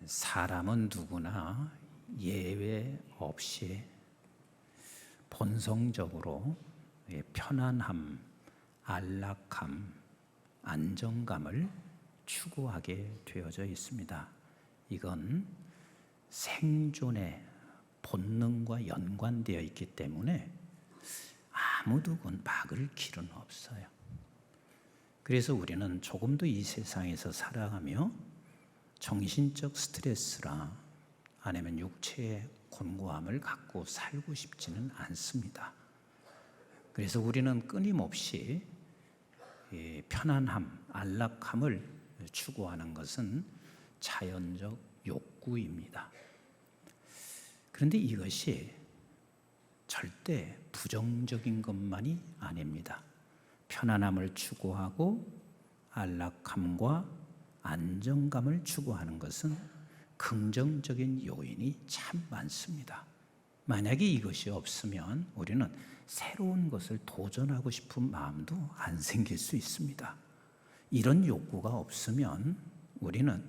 사람은 누구나 예외 없이 본성적으로 편안함, 안락함, 안정감을 추구하게 되어져 있습니다. 이건 생존의 본능과 연관되어 있기 때문에 아무도 막을 길은 없어요. 그래서 우리는 조금도 이 세상에서 살아가며 정신적 스트레스나 아니면 육체의 곤고함을 갖고 살고 싶지는 않습니다. 그래서 우리는 끊임없이 편안함, 안락함을 추구하는 것은 자연적 욕구입니다. 그런데 이것이 절대 부정적인 것만이 아닙니다. 편안함을 추구하고 안락함과 안정감을 추구하는 것은 긍정적인 요인이 참 많습니다. 만약에 이것이 없으면 우리는 새로운 것을 도전하고 싶은 마음도 안 생길 수 있습니다. 이런 욕구가 없으면 우리는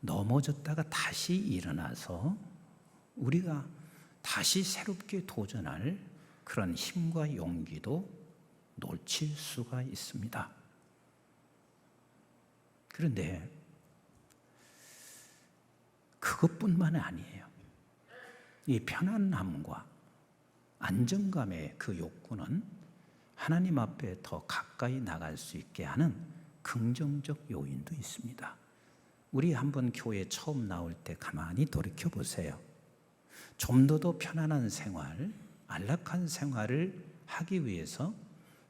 넘어졌다가 다시 일어나서 우리가 다시 새롭게 도전할 그런 힘과 용기도 놓칠 수가 있습니다. 그런데 그것뿐만 아니에요. 이 편안함과 안정감의 그 욕구는 하나님 앞에 더 가까이 나갈 수 있게 하는 긍정적 요인도 있습니다. 우리 한번 교회 처음 나올 때 가만히 돌이켜 보세요. 좀 더 편안한 생활, 안락한 생활을 하기 위해서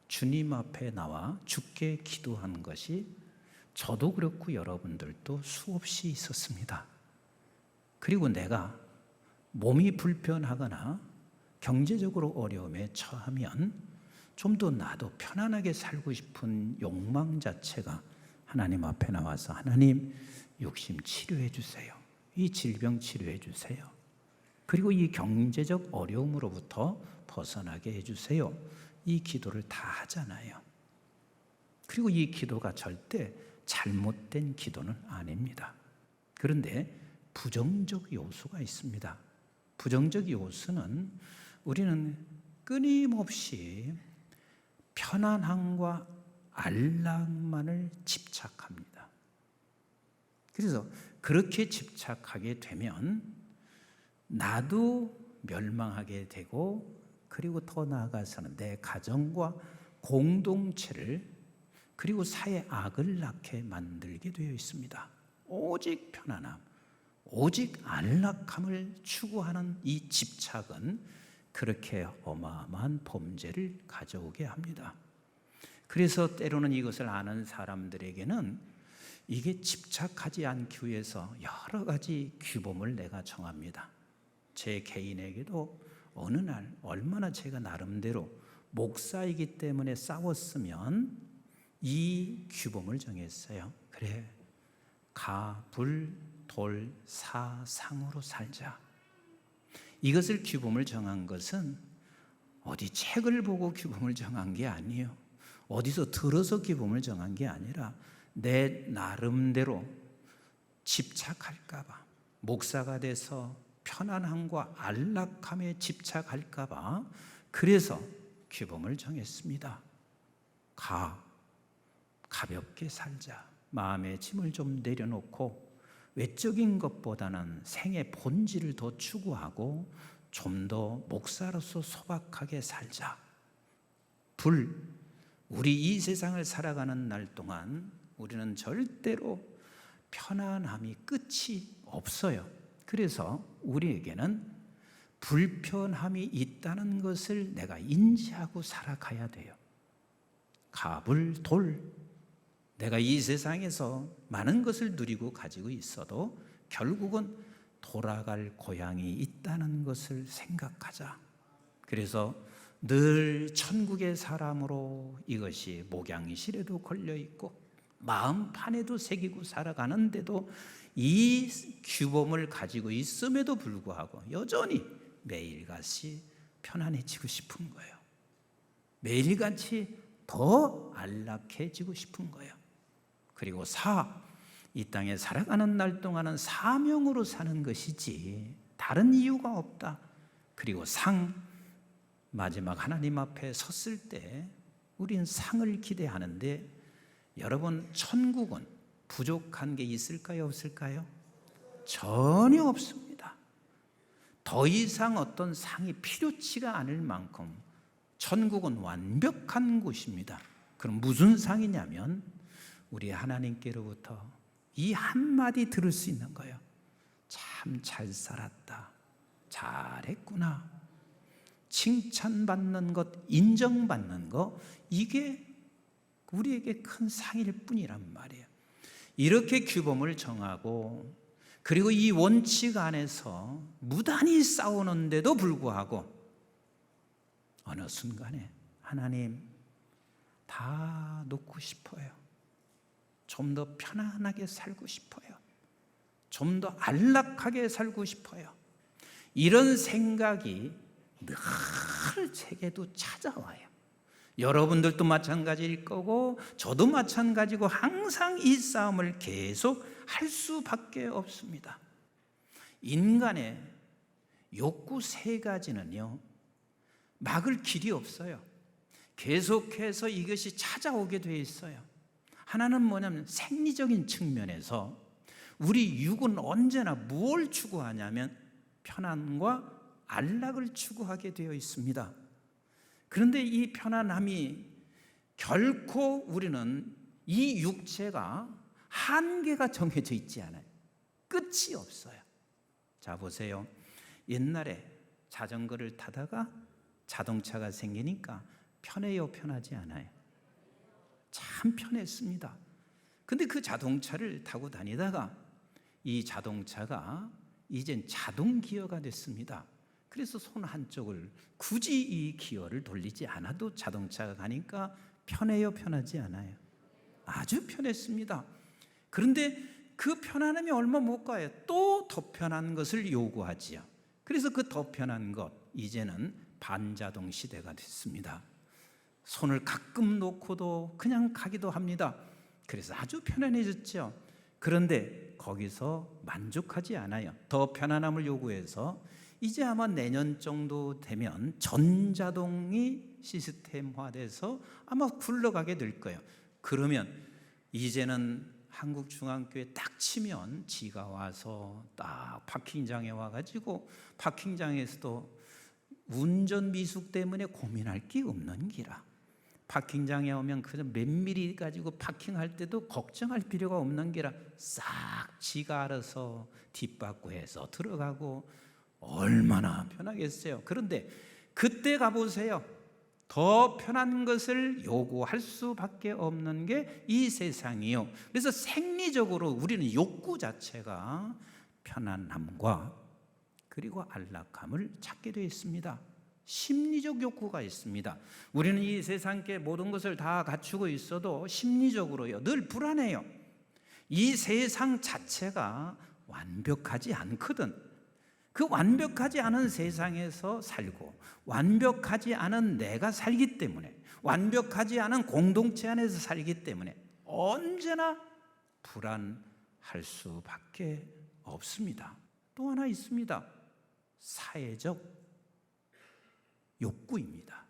주님 앞에 나와 주께 기도한 것이 저도 그렇고 여러분들도 수없이 있었습니다. 그리고 내가 몸이 불편하거나 경제적으로 어려움에 처하면 좀 더 나도 편안하게 살고 싶은 욕망 자체가 하나님 앞에 나와서 하나님, 육신 치료해 주세요. 이 질병 치료해 주세요. 그리고 이 경제적 어려움으로부터 벗어나게 해주세요. 이 기도를 다 하잖아요. 그리고 이 기도가 절대 잘못된 기도는 아닙니다. 그런데 부정적 요소가 있습니다. 부정적 요소는 우리는 끊임없이 편안함과 안락만을 집착합니다. 그래서 그렇게 집착하게 되면 나도 멸망하게 되고, 그리고 더 나아가서는 내 가정과 공동체를, 그리고 사회 악을 낳게 만들게 되어 있습니다. 오직 편안함, 오직 안락함을 추구하는 이 집착은 그렇게 어마어마한 범죄를 가져오게 합니다. 그래서 때로는 이것을 아는 사람들에게는 이게 집착하지 않기 위해서 여러 가지 규범을 내가 정합니다. 제 개인에게도 어느 날 얼마나 제가 나름대로 목사이기 때문에 싸웠으면 이 규범을 정했어요. 그래, 가, 불, 돌, 사, 상으로 살자. 이것을 규범을 정한 것은 어디 책을 보고 규범을 정한 게 아니에요. 어디서 들어서 규범을 정한 게 아니라 내 나름대로 집착할까 봐, 목사가 돼서 편안함과 안락함에 집착할까 봐 그래서 규범을 정했습니다. 가볍게 살자. 마음의 짐을 좀 내려놓고 외적인 것보다는 생의 본질을 더 추구하고 좀 더 목사로서 소박하게 살자. 불, 우리 이 세상을 살아가는 날 동안 우리는 절대로 편안함이 끝이 없어요. 그래서 우리에게는 불편함이 있다는 것을 내가 인지하고 살아가야 돼요. 가불, 돌, 내가 이 세상에서 많은 것을 누리고 가지고 있어도 결국은 돌아갈 고향이 있다는 것을 생각하자. 그래서 늘 천국의 사람으로 이것이 목양실에도 걸려있고 마음판에도 새기고 살아가는데도 이 규범을 가지고 있음에도 불구하고 여전히 매일같이 편안해지고 싶은 거예요. 매일같이 더 안락해지고 싶은 거예요. 그리고 이 땅에 살아가는 날 동안은 사명으로 사는 것이지 다른 이유가 없다. 그리고 마지막 하나님 앞에 섰을 때 우린 상을 기대하는데, 여러분, 천국은 부족한 게 있을까요, 없을까요? 전혀 없습니다. 더 이상 어떤 상이 필요치가 않을 만큼 천국은 완벽한 곳입니다. 그럼 무슨 상이냐면 우리 하나님께로부터 이 한마디 들을 수 있는 거예요. 참 잘 살았다, 잘했구나. 칭찬받는 것, 인정받는 것, 이게 우리에게 큰 상일 뿐이란 말이에요. 이렇게 규범을 정하고, 그리고 이 원칙 안에서 무단히 싸우는데도 불구하고 어느 순간에 하나님, 다 놓고 싶어요. 좀 더 편안하게 살고 싶어요. 좀 더 안락하게 살고 싶어요. 이런 생각이 늘 제게도 찾아와요. 여러분들도 마찬가지일 거고 저도 마찬가지고 항상 이 싸움을 계속 할 수밖에 없습니다. 인간의 욕구 세 가지는요, 막을 길이 없어요. 계속해서 이것이 찾아오게 돼 있어요. 하나는 뭐냐면 생리적인 측면에서 우리 육은 언제나 무엇을 추구하냐면 편안과 안락을 추구하게 되어 있습니다. 그런데 이 편안함이 결코 우리는 이 육체가 한계가 정해져 있지 않아요. 끝이 없어요. 자, 보세요. 옛날에 자전거를 타다가 자동차가 생기니까 편해요, 편하지 않아요? 참 편했습니다. 근데 그 자동차를 타고 다니다가 이 자동차가 이젠 자동 기어가 됐습니다. 그래서 손 한쪽을 굳이 이 기어를 돌리지 않아도 자동차가 가니까 편해요, 편하지 않아요? 아주 편했습니다. 그런데 그 편안함이 얼마 못 가요. 또 더 편한 것을 요구하지요. 그래서 그 더 편한 것, 이제는 반자동 시대가 됐습니다. 손을 가끔 놓고도 그냥 가기도 합니다. 그래서 아주 편안해졌죠. 그런데 거기서 만족하지 않아요. 더 편안함을 요구해서 이제 아마 내년 정도 되면 전자동이 시스템화돼서 아마 굴러가게 될 거예요. 그러면 이제는 한국중앙교회 딱 치면 지가 와서 딱 파킹장에 와가지고 파킹장에서도 운전 미숙 때문에 고민할 게 없는 기라. 파킹장에 오면 그저 몇 미리 가지고 파킹할 때도 걱정할 필요가 없는 게라 싹 지가 알아서 뒷바퀴에서 들어가고 얼마나 편하겠어요. 그런데 그때 가보세요. 더 편한 것을 요구할 수밖에 없는 게 이 세상이요. 그래서 생리적으로 우리는 욕구 자체가 편안함과 그리고 안락함을 찾게 되어 있습니다. 심리적 욕구가 있습니다. 우리는 이 세상께 모든 것을 다 갖추고 있어도 심리적으로요, 늘 불안해요. 이 세상 자체가 완벽하지 않거든. 그 완벽하지 않은 세상에서 살고 완벽하지 않은 내가 살기 때문에, 완벽하지 않은 공동체 안에서 살기 때문에 언제나 불안할 수밖에 없습니다. 또 하나 있습니다. 사회적 욕구입니다.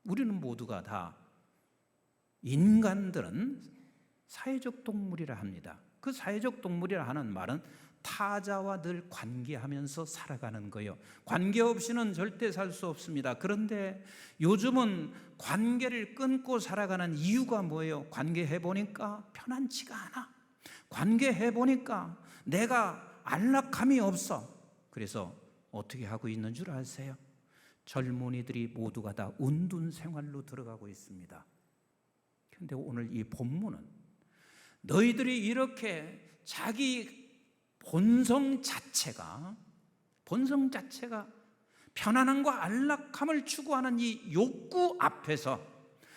우리는 모두가 다, 인간들은 사회적 동물이라 합니다. 그 사회적 동물이라 하는 말은 타자와 늘 관계하면서 살아가는 거예요. 관계 없이는 절대 살 수 없습니다. 그런데 요즘은 관계를 끊고 살아가는 이유가 뭐예요? 관계해보니까 편안치가 않아. 관계해보니까 내가 안락함이 없어. 그래서 어떻게 하고 있는 줄 아세요? 젊은이들이 모두가 다 운둔 생활로 들어가고 있습니다. 그런데 오늘 이 본문은 너희들이 이렇게 자기 본성 자체가 편안함과 안락함을 추구하는 이 욕구 앞에서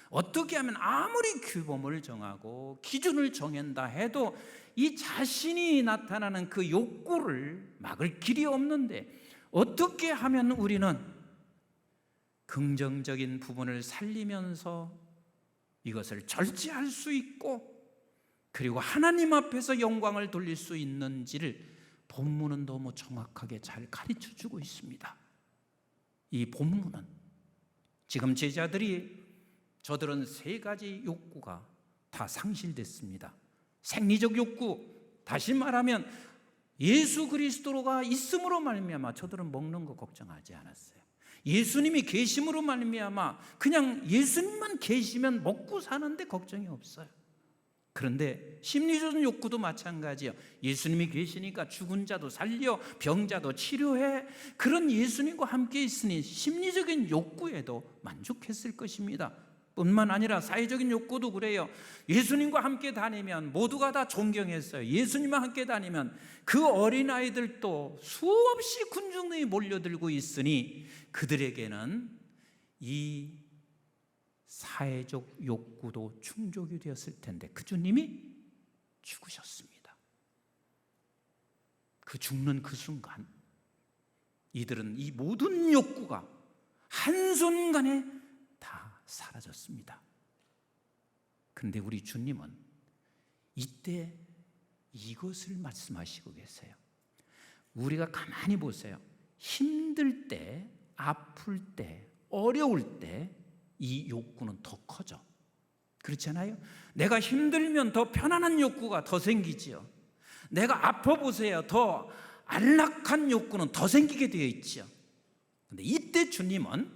어떻게 하면 아무리 규범을 정하고 기준을 정한다 해도 이 자신이 나타나는 그 욕구를 막을 길이 없는데, 어떻게 하면 우리는 긍정적인 부분을 살리면서 이것을 절제할 수 있고 그리고 하나님 앞에서 영광을 돌릴 수 있는지를 본문은 너무 정확하게 잘 가르쳐 주고 있습니다. 이 본문은 지금 제자들이 저들은 세 가지 욕구가 다 상실됐습니다. 생리적 욕구, 다시 말하면 예수 그리스도가 있음으로 말미암아 저들은 먹는 거 걱정하지 않았어요. 예수님이 계심으로 말미암아 그냥 예수님만 계시면 먹고 사는데 걱정이 없어요. 그런데 심리적 욕구도 마찬가지예요. 예수님이 계시니까 죽은 자도 살려, 병자도 치료해. 그런 예수님과 함께 있으니 심리적인 욕구에도 만족했을 것입니다. 뿐만 아니라 사회적인 욕구도 그래요. 예수님과 함께 다니면 모두가 다 존경했어요. 예수님과 함께 다니면 그 어린아이들도 수없이 군중들이 몰려들고 있으니 그들에게는 이 사회적 욕구도 충족이 되었을 텐데 그 주님이 죽으셨습니다. 그 죽는 그 순간 이들은 이 모든 욕구가 한순간에 다 사라졌습니다. 그런데 우리 주님은 이때 이것을 말씀하시고 계세요. 우리가 가만히 보세요. 힘들 때, 아플 때, 어려울 때 이 욕구는 더 커져. 그렇잖아요? 내가 힘들면 더 편안한 욕구가 더 생기지요. 내가 아파 보세요. 더 안락한 욕구는 더 생기게 되어 있죠. 그런데 이때 주님은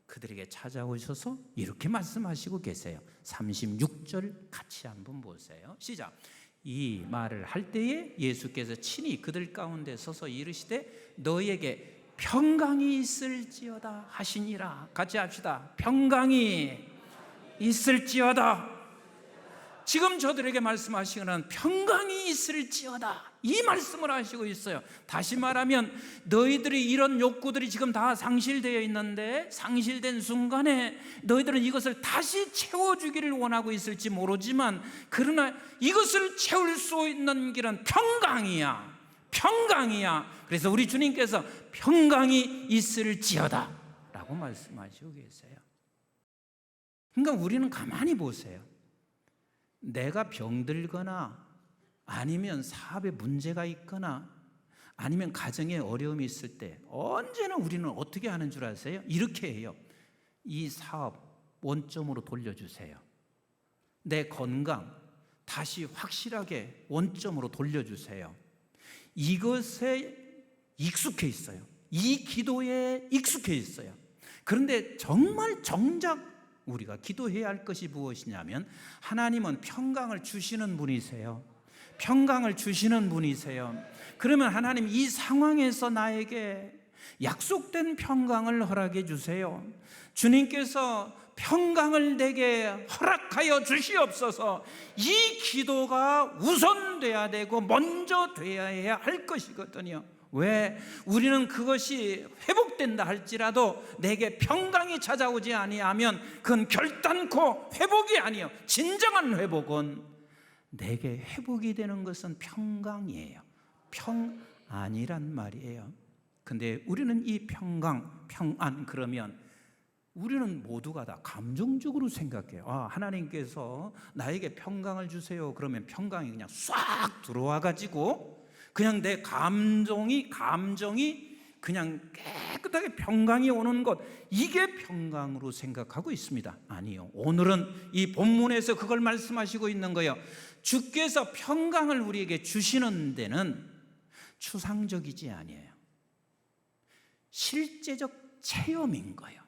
그들에게 찾아오셔서 이렇게 말씀하시고 계세요. 36절 같이 한번 보세요. 시작. 이 말을 할 때에 예수께서 친히 그들 가운데 서서 이르시되 너희에게 평강이 있을지어다 하시니라. 같이 합시다. 평강이 있을지어다. 지금 저들에게 말씀하시는 평강이 있을지어다, 이 말씀을 하시고 있어요. 다시 말하면 너희들이 이런 욕구들이 지금 다 상실되어 있는데 상실된 순간에 너희들은 이것을 다시 채워주기를 원하고 있을지 모르지만 그러나 이것을 채울 수 있는 길은 평강이야. 평강이야. 그래서 우리 주님께서 평강이 있을지어다 라고 말씀하시고 계세요. 그러니까 우리는 가만히 보세요. 내가 병들거나 아니면 사업에 문제가 있거나 아니면 가정에 어려움이 있을 때 언제나 우리는 어떻게 하는 줄 아세요? 이렇게 해요. 이 사업 원점으로 돌려주세요. 내 건강 다시 확실하게 원점으로 돌려주세요. 이것에 익숙해 있어요. 이 기도에 익숙해 있어요. 그런데 정말 정작 우리가 기도해야 할 것이 무엇이냐면 하나님은 평강을 주시는 분이세요. 평강을 주시는 분이세요. 그러면 하나님 이 상황에서 나에게 약속된 평강을 허락해 주세요. 주님께서 평강을 내게 허락하여 주시옵소서. 이 기도가 우선돼야 되고 먼저 돼야 할 것이거든요. 왜? 우리는 그것이 회복된다 할지라도 내게 평강이 찾아오지 아니하면 그건 결단코 회복이 아니에요. 진정한 회복은 내게 회복이 되는 것은 평강이에요. 평안이란 말이에요. 근데 우리는 이 평강, 평안 그러면 우리는 모두가 다 감정적으로 생각해요. 하나님께서 나에게 평강을 주세요. 그러면 평강이 그냥 싹 들어와 가지고 그냥 내 감정이 그냥 깨끗하게 평강이 오는 것, 이게 평강으로 생각하고 있습니다. 아니요. 오늘은 이 본문에서 그걸 말씀하시고 있는 거예요. 주께서 평강을 우리에게 주시는 데는 추상적이지 아니에요. 실제적 체험인 거예요.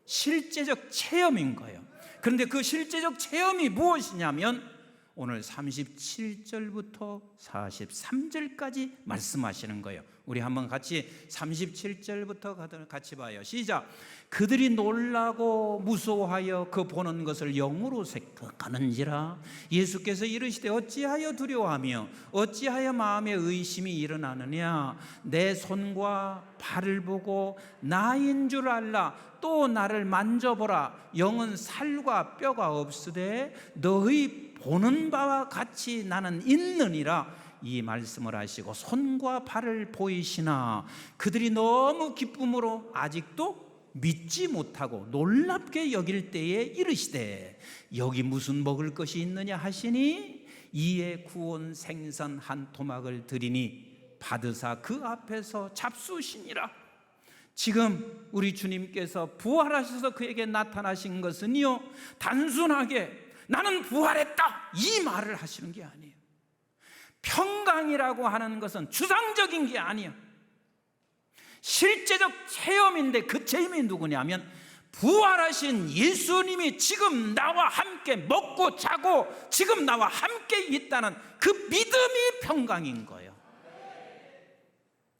실제적 체험인 거예요. 그런데 그 실제적 체험이 무엇이냐면 오늘 37절부터 43절까지 말씀하시는 거예요. 우리 한번 같이 37절부터 같이 봐요. 시작. 그들이 놀라고 무서워하여 그 보는 것을 영으로 생각하는지라. 예수께서 이르시되 어찌하여 두려워하며 어찌하여 마음에 의심이 일어나느냐. 내 손과 발을 보고 나인 줄 알라. 또 나를 만져보라. 영은 살과 뼈가 없으되 너희 보는 바와 같이 나는 있느니라. 이 말씀을 하시고 손과 발을 보이시나 그들이 너무 기쁨으로 아직도 믿지 못하고 놀랍게 여길 때에 이르시되 여기 무슨 먹을 것이 있느냐 하시니 이에 구원 생선 한 토막을 드리니 받으사 그 앞에서 잡수시니라. 지금 우리 주님께서 부활하셔서 그에게 나타나신 것은요, 단순하게 나는 부활했다 이 말을 하시는 게 아니에요. 평강이라고 하는 것은 추상적인 게 아니에요. 실제적 체험인데, 그 체험이 누구냐면 부활하신 예수님이 지금 나와 함께 먹고 자고 지금 나와 함께 있다는 그 믿음이 평강인 거예요.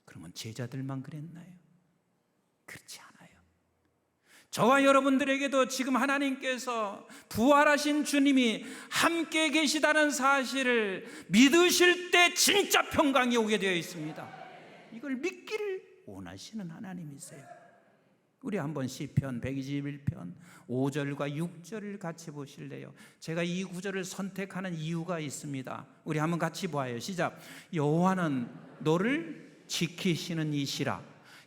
그러면 제자들만 그랬나요? 그렇지 않아요. 저와 여러분들에게도 지금 하나님께서 부활하신 주님이 함께 계시다는 사실을 믿으실 때 진짜 평강이 오게 되어 있습니다. 이걸 믿기를 원하시는 하나님이세요. 우리 한번 시편 121편 5절과 6절을 같이 보실래요? 제가 이 구절을 선택하는 이유가 있습니다. 우리 한번 같이 봐요. 시작. 여호와는 너를 지키시는 이시라.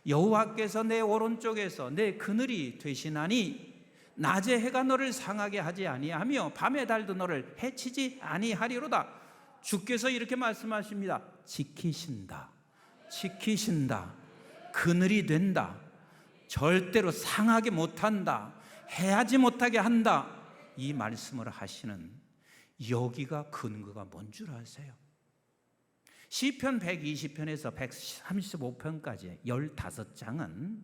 여호와께서 내 오른쪽에서 내 그늘이 되시나니 낮에 해가 너를 상하게 하지 아니하며 밤의 달도 너를 해치지 아니하리로다. 주께서 이렇게 말씀하십니다. 지키신다, 지키신다, 그늘이 된다, 절대로 상하게 못한다, 해하지 못하게 한다, 이 말씀을 하시는 여기가 근거가 뭔 줄 아세요? 시편 120편에서 135편까지 15장은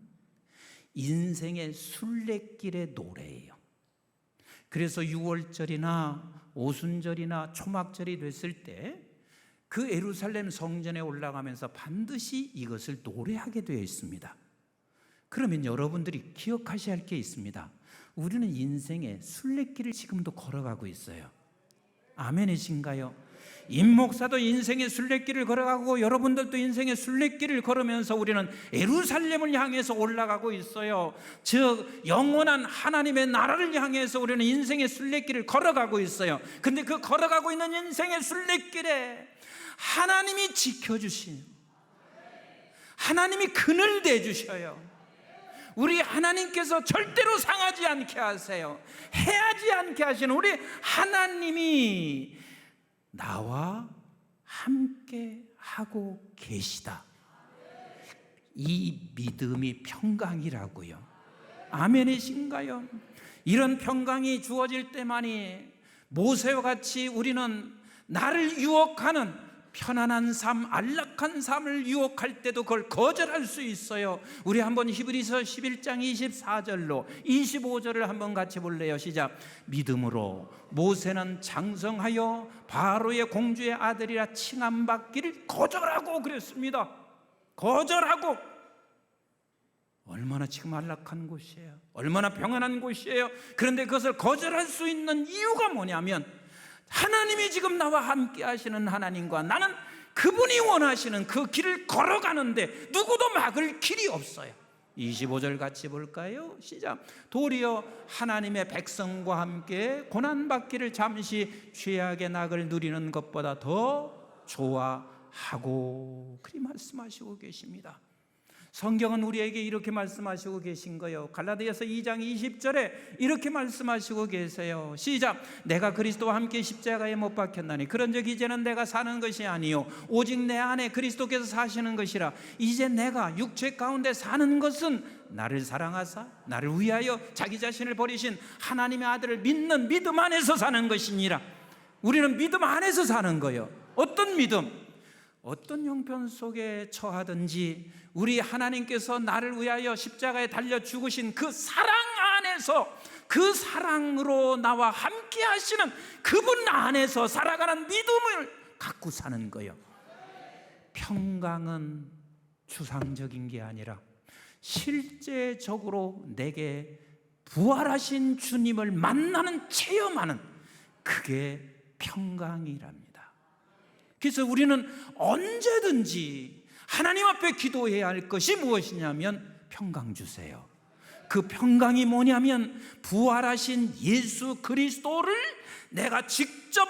인생의 순례길의 노래예요. 그래서 6월절이나 오순절이나 초막절이 됐을 때 그 예루살렘 성전에 올라가면서 반드시 이것을 노래하게 되어 있습니다. 그러면 여러분들이 기억하셔야 할 게 있습니다. 우리는 인생의 순례길을 지금도 걸어가고 있어요. 아멘이신가요? 임 목사도 인생의 순례길을 걸어가고 여러분들도 인생의 순례길을 걸으면서 우리는 예루살렘을 향해서 올라가고 있어요. 즉 영원한 하나님의 나라를 향해서 우리는 인생의 순례길을 걸어가고 있어요. 근데 그 걸어가고 있는 인생의 순례길에 하나님이 지켜주신, 하나님이 그늘 대주셔요. 우리 하나님께서 절대로 상하지 않게 하세요. 해하지 않게 하시는 우리 하나님이 나와 함께 하고 계시다. 이 믿음이 평강이라고요. 아멘이신가요? 이런 평강이 주어질 때만이 모세와 같이 우리는 나를 유혹하는 편안한 삶, 안락한 삶을 유혹할 때도 그걸 거절할 수 있어요. 우리 한번 히브리서 11장 24절로 25절을 한번 같이 볼래요? 시작. 믿음으로 모세는 장성하여 바로의 공주의 아들이라 칭함받기를 거절하고 그랬습니다. 거절하고. 얼마나 지금 안락한 곳이에요. 얼마나 평안한 곳이에요. 그런데 그것을 거절할 수 있는 이유가 뭐냐면 하나님이 지금 나와 함께 하시는 하나님과 나는 그분이 원하시는 그 길을 걸어가는데 누구도 막을 길이 없어요. 25절 같이 볼까요? 시작. 도리어 하나님의 백성과 함께 고난받기를 잠시 죄악의 낙을 누리는 것보다 더 좋아하고, 그리 말씀하시고 계십니다. 성경은 우리에게 이렇게 말씀하시고 계신 거예요. 갈라디아서 2장 20절에 이렇게 말씀하시고 계세요. 시작. 내가 그리스도와 함께 십자가에 못 박혔나니 그런즉 이제는 내가 사는 것이 아니요 오직 내 안에 그리스도께서 사시는 것이라. 이제 내가 육체 가운데 사는 것은 나를 사랑하사 나를 위하여 자기 자신을 버리신 하나님의 아들을 믿는 믿음 안에서 사는 것이니라. 우리는 믿음 안에서 사는 거예요. 어떤 믿음? 어떤 형편 속에 처하든지 우리 하나님께서 나를 위하여 십자가에 달려 죽으신 그 사랑 안에서, 그 사랑으로 나와 함께 하시는 그분 안에서 살아가는 믿음을 갖고 사는 거예요. 평강은 추상적인 게 아니라 실제적으로 내게 부활하신 주님을 만나는, 체험하는, 그게 평강이랍니다. 그래서 우리는 언제든지 하나님 앞에 기도해야 할 것이 무엇이냐면 평강 주세요. 그 평강이 뭐냐면 부활하신 예수 그리스도를 내가 직접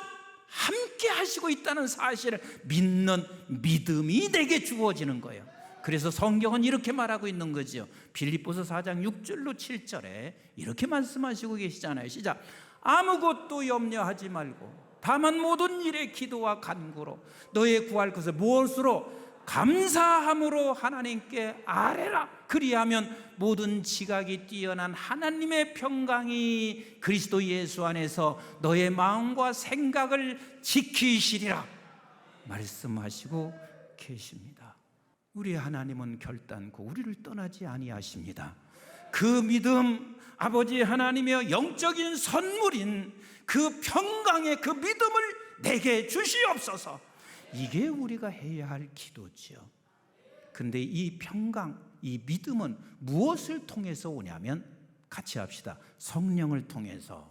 함께 하시고 있다는 사실을 믿는 믿음이 내게 주어지는 거예요. 그래서 성경은 이렇게 말하고 있는 거죠. 빌립보서 4장 6절로 7절에 이렇게 말씀하시고 계시잖아요. 시작. 아무것도 염려하지 말고 다만 모든 일에 기도와 간구로 너의 구할 것을 무엇으로? 감사함으로 하나님께 아뢰라. 그리하면 모든 지각이 뛰어난 하나님의 평강이 그리스도 예수 안에서 너의 마음과 생각을 지키시리라 말씀하시고 계십니다. 우리 하나님은 결단코 우리를 떠나지 아니하십니다. 그 믿음, 아버지 하나님의 영적인 선물인 그 평강의 그 믿음을 내게 주시옵소서. 이게 우리가 해야 할 기도죠. 근데 이 평강, 이 믿음은 무엇을 통해서 오냐면, 같이 합시다. 성령을 통해서.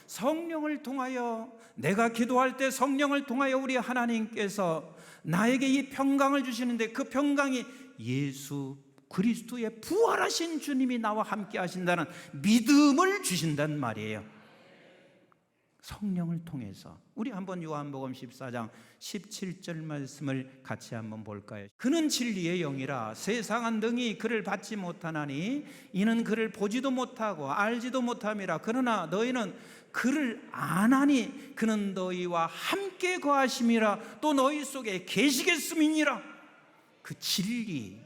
성령을 통하여, 내가 기도할 때 성령을 통하여 우리 하나님께서 나에게 이 평강을 주시는데, 그 평강이 예수 그리스도의 부활하신 주님이 나와 함께 하신다는 믿음을 주신단 말이에요. 성령을 통해서. 우리 한번 요한복음 14장 17절 말씀을 같이 한번 볼까요? 그는 진리의 영이라 세상은 능히 그를 받지 못하나니 이는 그를 보지도 못하고 알지도 못함이라. 그러나 너희는 그를 아나니 그는 너희와 함께 거하심이라. 또 너희 속에 계시겠음이니라. 그 진리,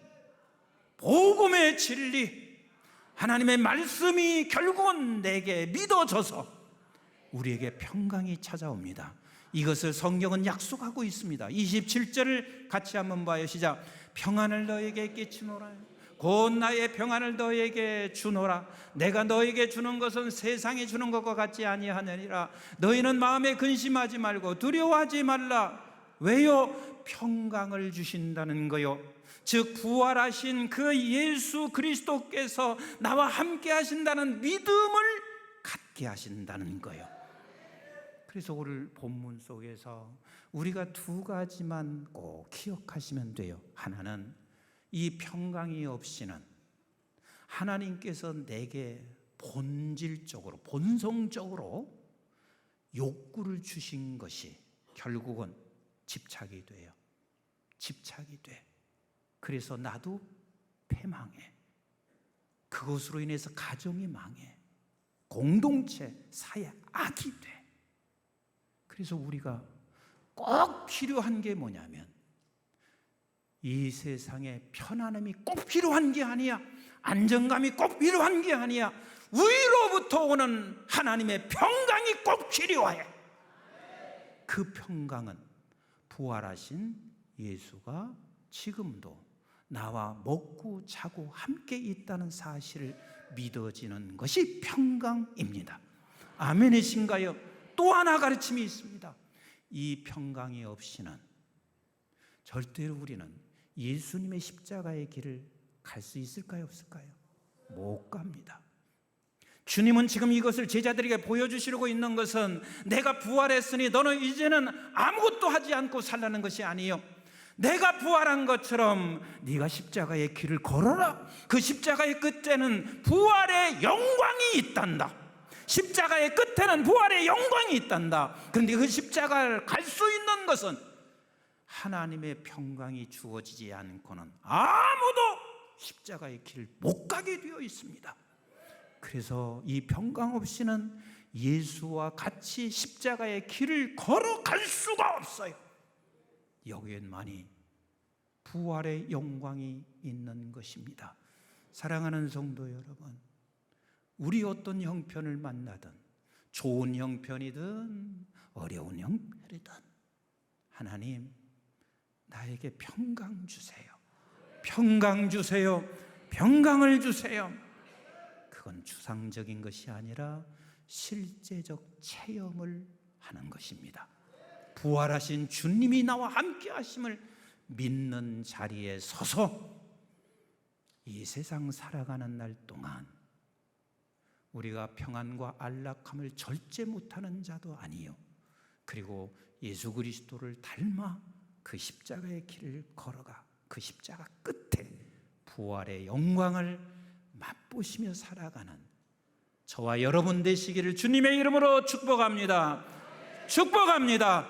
복음의 진리, 하나님의 말씀이 결국은 내게 믿어져서 우리에게 평강이 찾아옵니다. 이것을 성경은 약속하고 있습니다. 27절을 같이 한번 봐요. 시작. 평안을 너에게 끼치노라. 곧 나의 평안을 너에게 주노라. 내가 너에게 주는 것은 세상이 주는 것과 같지 아니하느니라. 너희는 마음에 근심하지 말고 두려워하지 말라. 왜요? 평강을 주신다는 거요. 즉 부활하신 그 예수 그리스도께서 나와 함께 하신다는 믿음을 갖게 하신다는 거요. 그래서 오늘 본문 속에서 우리가 두 가지만 꼭 기억하시면 돼요. 하나는 이 평강이 없이는 하나님께서 내게 본질적으로, 본성적으로 욕구를 주신 것이 결국은 집착이 돼요. 집착이 돼. 그래서 나도 패망해. 그것으로 인해서 가정이 망해. 공동체, 사회 악이 돼. 그래서 우리가 꼭 필요한 게 뭐냐면, 이 세상에 편안함이 꼭 필요한 게 아니야. 안정감이 꼭 필요한 게 아니야. 위로부터 오는 하나님의 평강이 꼭 필요해. 그 평강은 부활하신 예수가 지금도 나와 먹고 자고 함께 있다는 사실을 믿어지는 것이 평강입니다. 아멘이신가요? 또 하나 가르침이 있습니다. 이 평강이 없이는 절대로 우리는 예수님의 십자가의 길을 갈 수 있을까요? 없을까요? 못 갑니다. 주님은 지금 이것을 제자들에게 보여주시려고 있는 것은, 내가 부활했으니 너는 이제는 아무것도 하지 않고 살라는 것이 아니에요. 내가 부활한 것처럼 네가 십자가의 길을 걸어라. 그 십자가의 끝에는 부활의 영광이 있단다. 십자가의 끝에는 부활의 영광이 있단다. 그런데 그 십자가를 갈 수 있는 것은 하나님의 평강이 주어지지 않고는 아무도 십자가의 길을 못 가게 되어 있습니다. 그래서 이 평강 없이는 예수와 같이 십자가의 길을 걸어갈 수가 없어요. 여기에만이 부활의 영광이 있는 것입니다. 사랑하는 성도 여러분, 우리 어떤 형편을 만나든, 좋은 형편이든 어려운 형편이든, 하나님 나에게 평강 주세요. 평강 주세요. 평강을 주세요. 그건 추상적인 것이 아니라 실제적 체험을 하는 것입니다. 부활하신 주님이 나와 함께 하심을 믿는 자리에 서서 이 세상 살아가는 날 동안 우리가 평안과 안락함을 절제 못하는 자도 아니요, 그리고 예수 그리스도를 닮아 그 십자가의 길을 걸어가 그 십자가 끝에 부활의 영광을 맛보시며 살아가는 저와 여러분 되시기를 주님의 이름으로 축복합니다. 축복합니다.